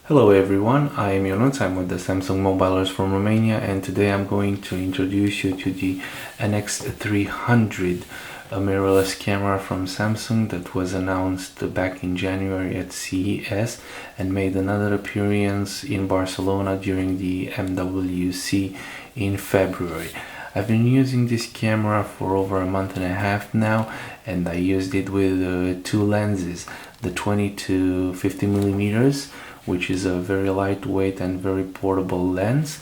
Hello everyone, I am Ionuț. I'm with the Samsung Mobilers from Romania, and today I'm going to introduce you to the NX300, a mirrorless camera from Samsung that was announced back in January at CES and made another appearance in Barcelona during the MWC in February. I've been using this camera for over a month and a half now, and I used it with two lenses, the 20 to 50 millimeters, which is a very lightweight and very portable lens,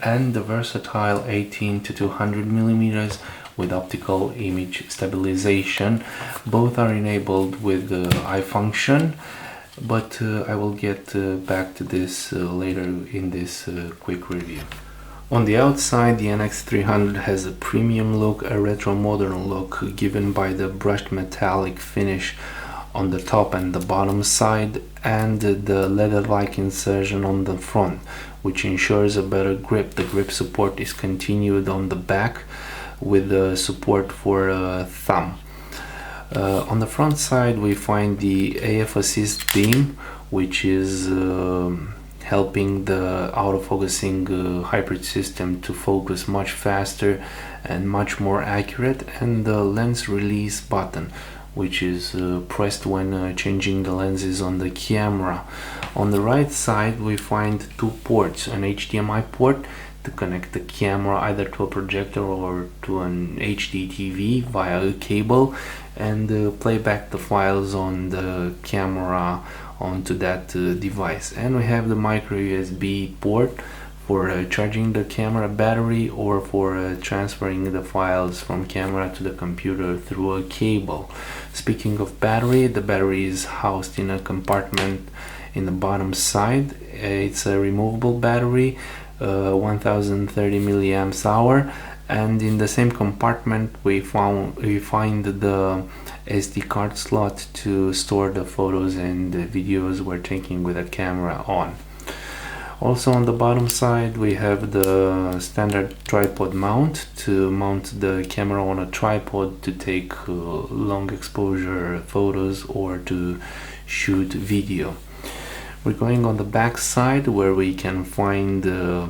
and the versatile 18 to 200 millimeters with optical image stabilization. Both are enabled with the eye function, but I will get back to this later in this quick review. On the outside, the NX300 has a premium look, a retro modern look given by the brushed metallic finish on the top and the bottom side, and the leather-like insertion on the front, which ensures a better grip. The grip support is continued on the back with the support for thumb. On the front side we find the AF assist beam, which is helping the autofocusing hybrid system to focus much faster and much more accurate, and the lens release button, which is pressed when changing the lenses on the camera. On the right side we find two ports, an HDMI port to connect the camera either to a projector or to an HD TV via a cable, and play back the files on the camera onto that device. And we have the micro USB port for charging the camera battery or for transferring the files from camera to the computer through a cable. Speaking of battery, the battery is housed in a compartment in the bottom side. It's a removable battery, 1030 milliamps hour, and in the same compartment we find the SD card slot to store the photos and the videos we're taking with the camera on. Also on the bottom side we have the standard tripod mount to mount the camera on a tripod to take long exposure photos or to shoot video. We're going on the back side where we can find a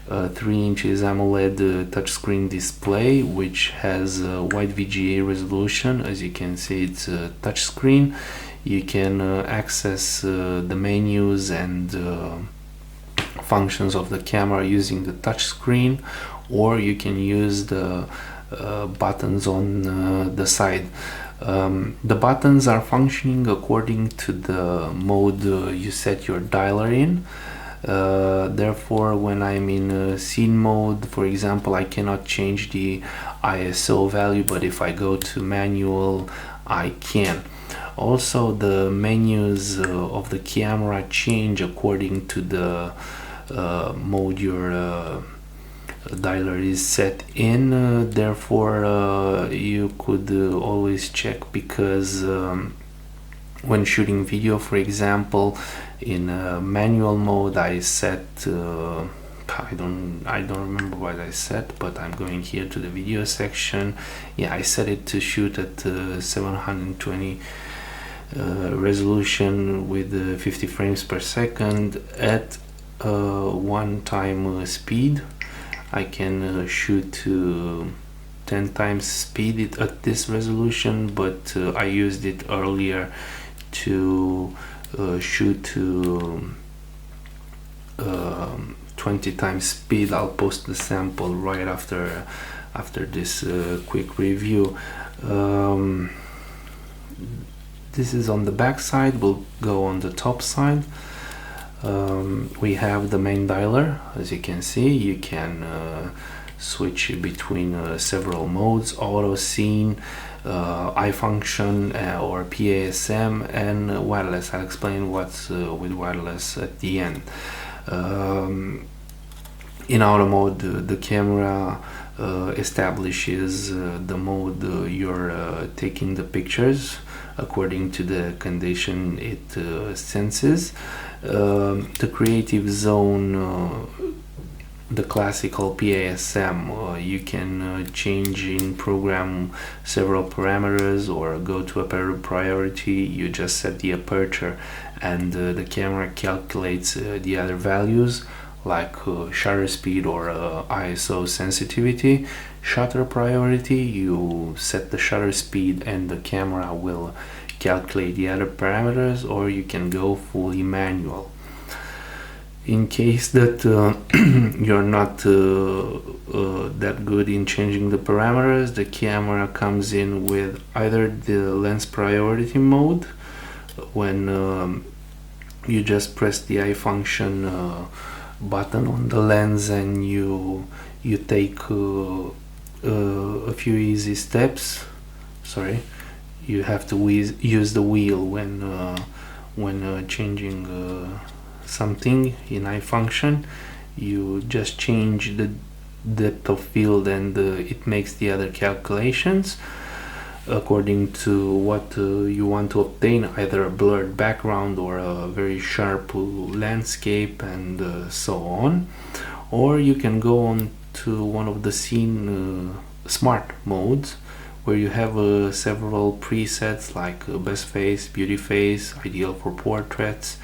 3 inches AMOLED touchscreen display, which has a wide VGA resolution. As you can see, it's a touchscreen. You can access the menus and functions of the camera using the touch screen, or you can use the buttons on the side. The buttons are functioning according to the mode you set your dialer in. Therefore, when I'm in scene mode, for example, I cannot change the ISO value, but if I go to manual, I can. Also, the menus of the camera change according to the mode your dialer is set in. Therefore, you could always check, because when shooting video, for example, in manual mode, I set I don't remember what I set, but I'm going here to the video section. Yeah, I set it to shoot at 720 resolution with 50 frames per second at one time speed. I can shoot to 10 times speed at this resolution, but I used it earlier to shoot to 20 times speed. I'll post the sample right after this quick review. This is on the back side. We'll go on the top side. We have the main dialer. As you can see, you can switch between several modes: auto, scene, eye function, or PASM, and wireless. I'll explain what's with wireless at the end. In auto mode, the camera establishes the mode you're taking the pictures according to the condition it senses. The creative zone the classical PASM. You can change in program several parameters or go to a priority. You just set the aperture and the camera calculates the other values like shutter speed or ISO sensitivity. Shutter priority, you set the shutter speed and the camera will calculate the other parameters, or you can go fully manual. In case that you're not that good in changing the parameters, the camera comes in with either the lens priority mode, when you just press the eye function button on the lens and you take a few easy steps. Sorry, you have to use the wheel when changing something in eye function. You just change the depth of field and it makes the other calculations according to what you want to obtain, either a blurred background or a very sharp landscape and so on. Or you can go on to one of the scene smart modes where you have several presets like best face, beauty face, ideal for portraits,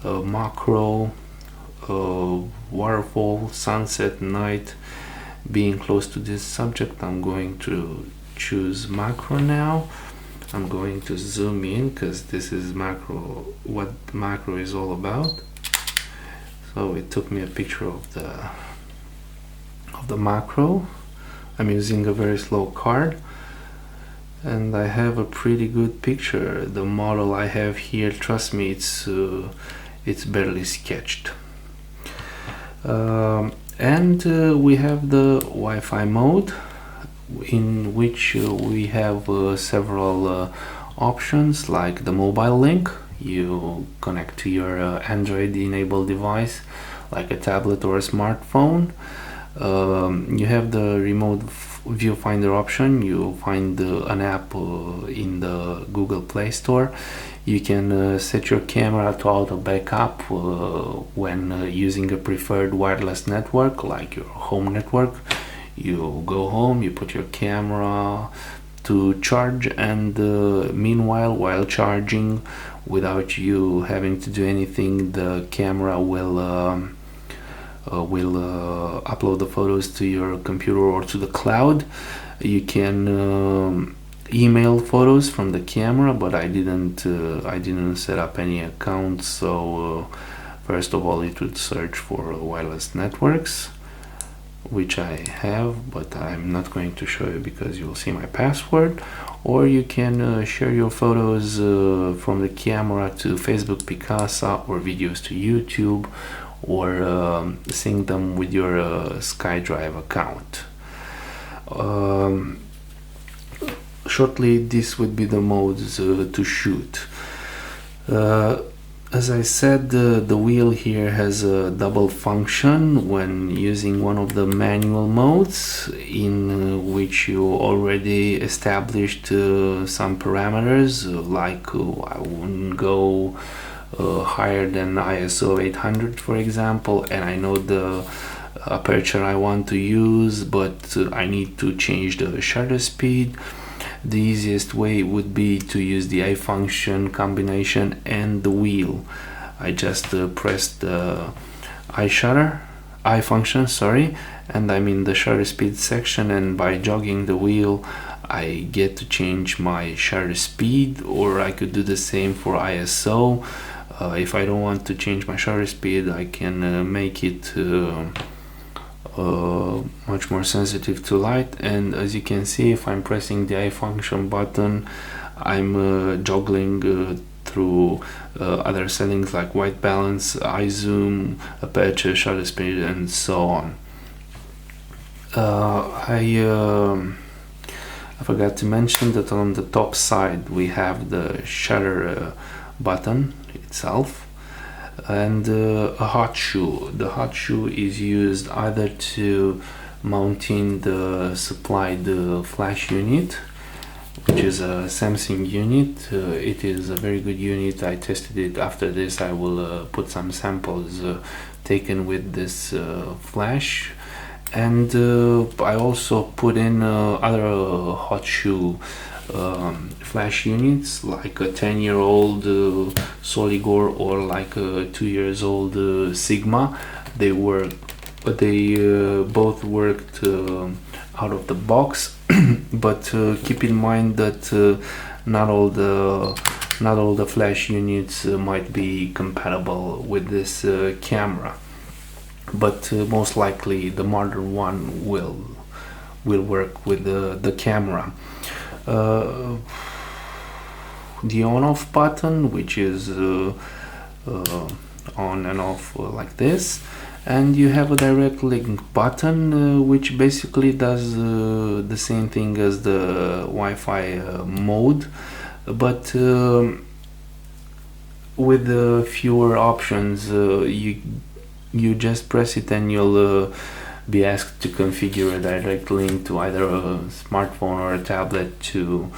macro, waterfall, sunset, night. Being close to this subject, I'm going to choose macro now. I'm going to zoom in because this is macro, what macro is all about. So it took me a picture of the macro. I'm using a very slow card and I have a pretty good picture. The model I have here, trust me, it's barely sketched. And we have the Wi-Fi mode, in which we have several options, like the mobile link. You connect to your Android enabled device like a tablet or a smartphone. You have the remote viewfinder option. You find an app in the Google Play Store. You can set your camera to auto backup when using a preferred wireless network like your home network. You go home, you put your camera to charge, and meanwhile, while charging, without you having to do anything, the camera will upload the photos to your computer or to the cloud. You can email photos from the camera, but I didn't set up any accounts. So first of all, it would search for wireless networks, which I have, but I'm not going to show you because you'll see my password. Or you can share your photos from the camera to Facebook Picasa, or videos to YouTube, or sync them with your SkyDrive account. Shortly, this would be the modes to shoot. As I said, the wheel here has a double function when using one of the manual modes, in which you already established some parameters, like I wouldn't go higher than ISO 800, for example, and I know the aperture I want to use, but I need to change the shutter speed. The easiest way would be to use the eye function combination and the wheel. I just pressed the eye function, sorry, and I'm in the shutter speed section, and by jogging the wheel I get to change my shutter speed, or I could do the same for ISO. If I don't want to change my shutter speed, I can make it much more sensitive to light. And as you can see, if I'm pressing the eye function button, I'm juggling through other settings like white balance, eye zoom, aperture, shutter speed, and so on. I forgot to mention that on the top side we have the shutter button itself, and a hot shoe. The hot shoe is used either to mount in the supplied flash unit, which is a Samsung unit. It is a very good unit. I tested it. After this I will put some samples taken with this flash, and I also put in other hot shoe flash units, like a 10-year-old Soligor or like a 2-year-old Sigma. They work, but they both worked out of the box. But keep in mind that not all the flash units might be compatible with this camera, but most likely the modern one will work with the camera. The on-off button, which is on and off like this, and you have a direct link button which basically does the same thing as the Wi-Fi mode, but with fewer options. You just press it and you'll be asked to configure a direct link to either a smartphone or a tablet to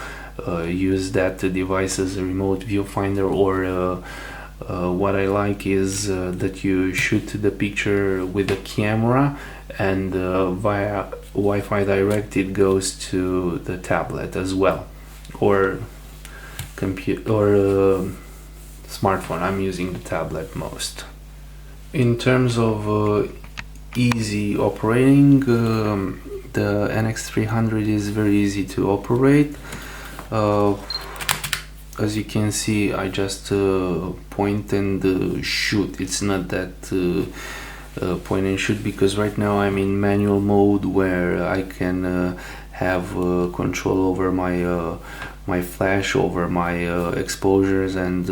use that device as a remote viewfinder, or what I like is that you shoot the picture with the camera, and via Wi-Fi direct it goes to the tablet as well, or computer or smartphone. I'm using the tablet most. In terms of easy operating, the NX300 is very easy to operate. As you can see, I just point and shoot. It's not that point and shoot, because right now I'm in manual mode, where I can have control over my flash, over my exposures and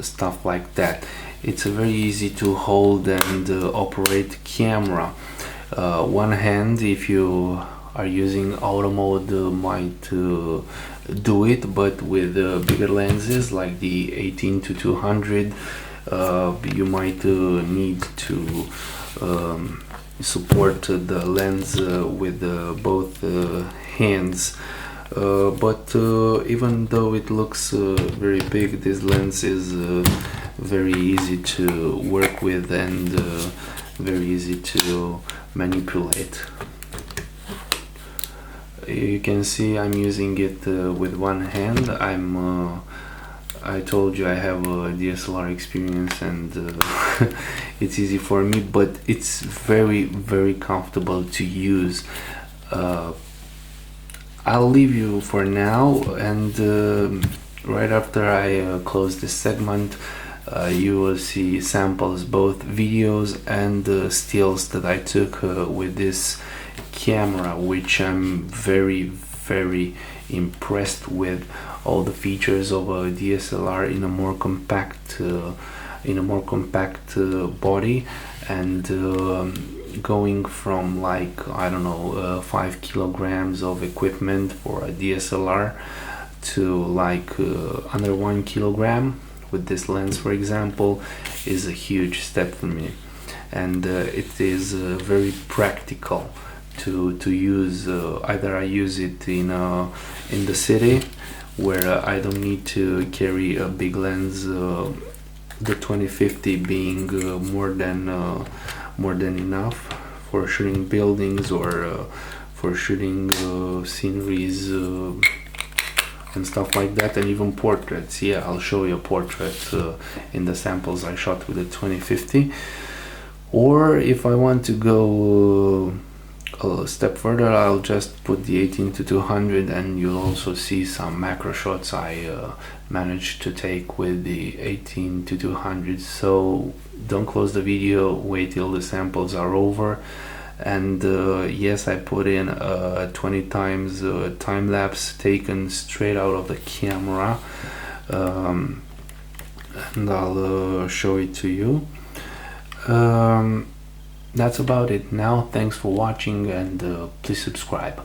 stuff like that. It's very easy to hold and operate camera. One hand, if you are using auto mode, might do it, but with bigger lenses like the 18-200, you might need to support the lens with both hands. But even though it looks very big, this lens is very easy to work with and very easy to manipulate. You can see I'm using it with one hand. I told you I have a DSLR experience, and it's easy for me, but it's very comfortable to use. I'll leave you for now, and right after I close this segment, you will see samples, both videos and stills that I took with this camera, which I'm very impressed with. All the features of a DSLR in a more compact body, and going from, like, I don't know, 5 kilograms of equipment for a DSLR to like under 1 kilogram with this lens, for example, is a huge step for me. And it is very practical to use. Either I use it in the city, where I don't need to carry a big lens, the 2050 being more than enough for shooting buildings, or for shooting sceneries and stuff like that, and even portraits. Yeah, I'll show you a portrait in the samples I shot with the 2050. Or if I want to go a step further, I'll just put the 18-200, and you'll also see some macro shots I managed to take with the 18-200. So don't close the video, wait till the samples are over. And yes, I put in 20 times time-lapse taken straight out of the camera, and I'll show it to you. That's about it now. Thanks for watching, and please subscribe.